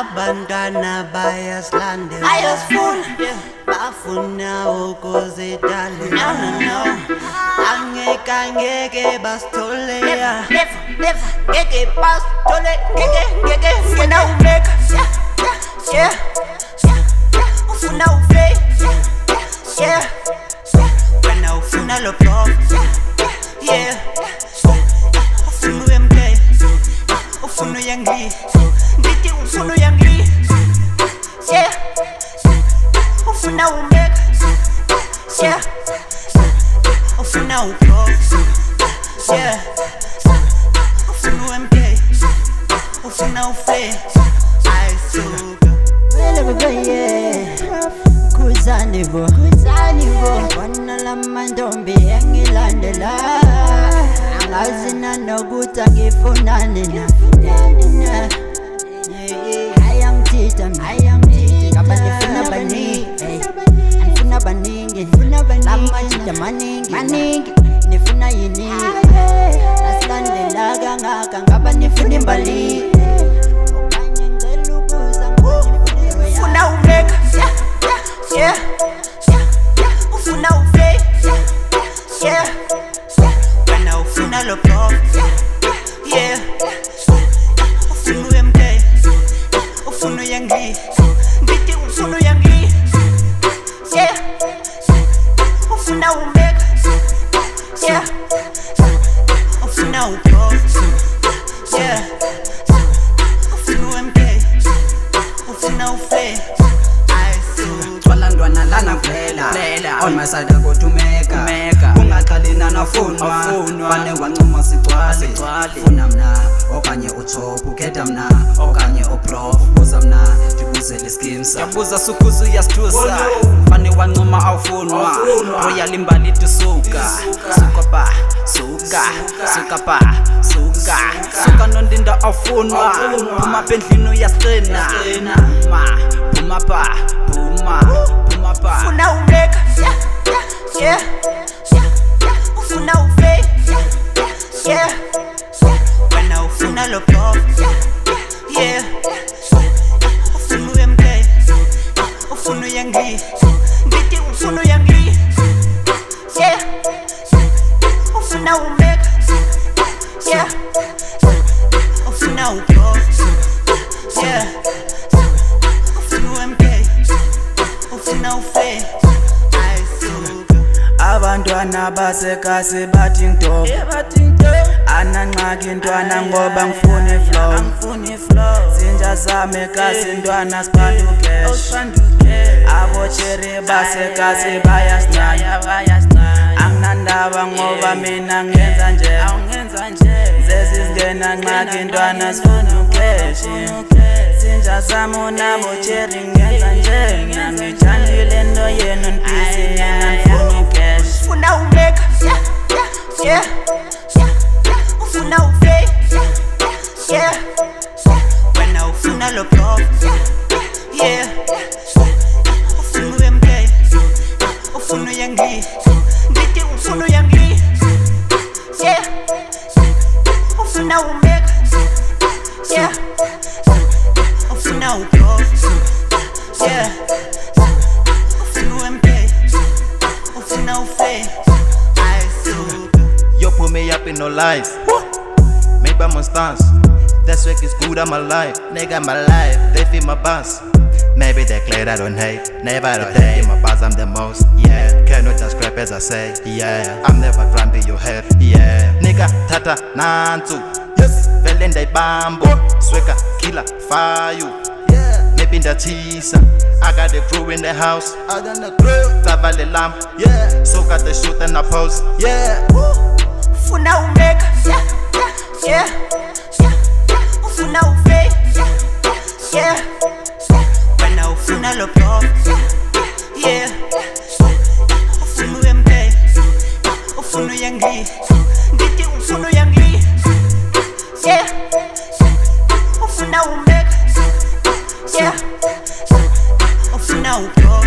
Abantwana bayasilandela bafuna ukuzidala. No, angeke basithole. Ngeke basithole, ngeke ufuna umeka, ufuna ufake, wena ufuna lo prof, ufuna uMK, ufuna uYangli, ngithi ufuna uYangli, ufuna umeka, ufuna uprof, ufuna uMK, ufuna ufake. Ayisuka wele bebe kuzani bo wana la mandombi engilandela angazina nokuthi angifunani na ayangitita kaba nifuna baningi lamajita maningi nifuna yini nasilandela kangaka ngaba nifuna imbali. Ufuna umeka, ufuna ufake, wena ufuna lo prof, ufuna uMK, ufuna uYangli, ngithi ufuna uYangli, ufuna umeka, ufuna uprof, ufuna uMK, ufuna ufake. Ntwana lana vela on my side akothumeka ungaqali nanafunwa fane wancuma sigcwale funa mna okanye uTop ukhetha mna okanye uProf ubuza mna ndibuzele schemes yabuza sukuzu yasithusa fane wancuma awufunwa royal imbali suka nondinda awufunwa phuma pendlini uyasicina phuma pa ufuna umeka, ufuna ufake, wena ufuna lo prof, ufuna uMK, ufuna uYangli, ngithi ufuna uYangli, ufuna umeka, ufuna uprof, ufuna uMK, ufuna ufake. Ayisuka abantwana basekasi bathi nto ananxaki ntwana ngoba ngifuna iflow zinja zami kasi ntwana sibantu cash abo cherry basekasi bayasinaya anginandaba ngoba mina ngenza nje zesizingena nxaki ntwana sifuna ucash zinja zami nabo cherry ngenza nje ngijandile nto yenu nibhizi mina ngifuna ucash. Ufuna umeka, ufuna ufake, wena ufuna lo prof, ufuna uMK, ufuna uYangli, ngithi ufuna uYangli, ufuna umeka, ufuna uprof, ufuna uMK, ufuna ufake. Yo, put me up in no lies. Made by monsters. That's work is good, I'm alive. Nigga, my life, they feel my buzz. Maybe they clear I don't hate. Never don't hate. In my buzz, I'm the most. Yeah, cannot just scrap as I say. Yeah, I'm never grumpy your head. Yeah, nigga, tata, nantu. Yes, Velenda bambo. Sweka, killer, fire you. Yeah, maybe in the teaser. I got the crew in the house. I got the crew. Tabale lamp. Yeah, so got the shoot and the pose. Yeah. Ufuna umeka, ufuna ufake, wena ufuna lo prof, ufuna uMK, ufuna uYangli, ngithi ufuna uYangli, ufuna umeka, ufuna uProf,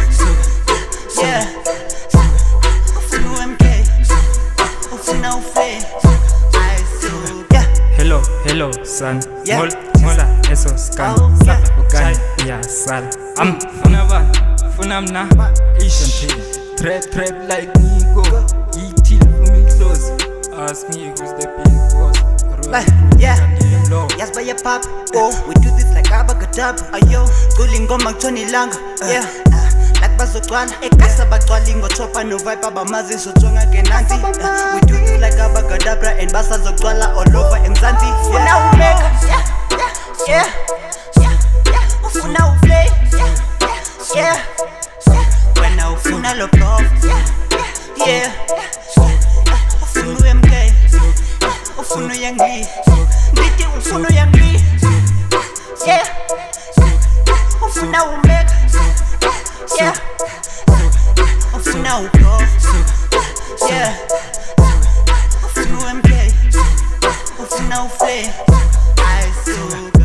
ufuna uMK, ufuna ufake. Hello, son. Yeah. Hold Sisa eso scan okanye iyasala funa mna Asian trap like Nico yithi umidlozi ask me who's the big boss Like, yeah, yes by your pop. Oh, we do this like abacadabra. Ayo, ngoma kutoni langa. Yeah, like bazogcwala. Ekasa bagcwala ngochopa no vibe abamazi sojonga kenanti. We do this like abacadabra and basazogcwala all over Mzansi. Funa umeka, yeah, ufuna uplay, yeah, wena ufuna lo prof, yeah, ufuna UMK. Ufuna yangi, ndithi ufuna yangi, yeah. Ufuna umeka, yeah. Ufuna upro, yeah. Ufuna UMK, ufuna uflay, ayisuka.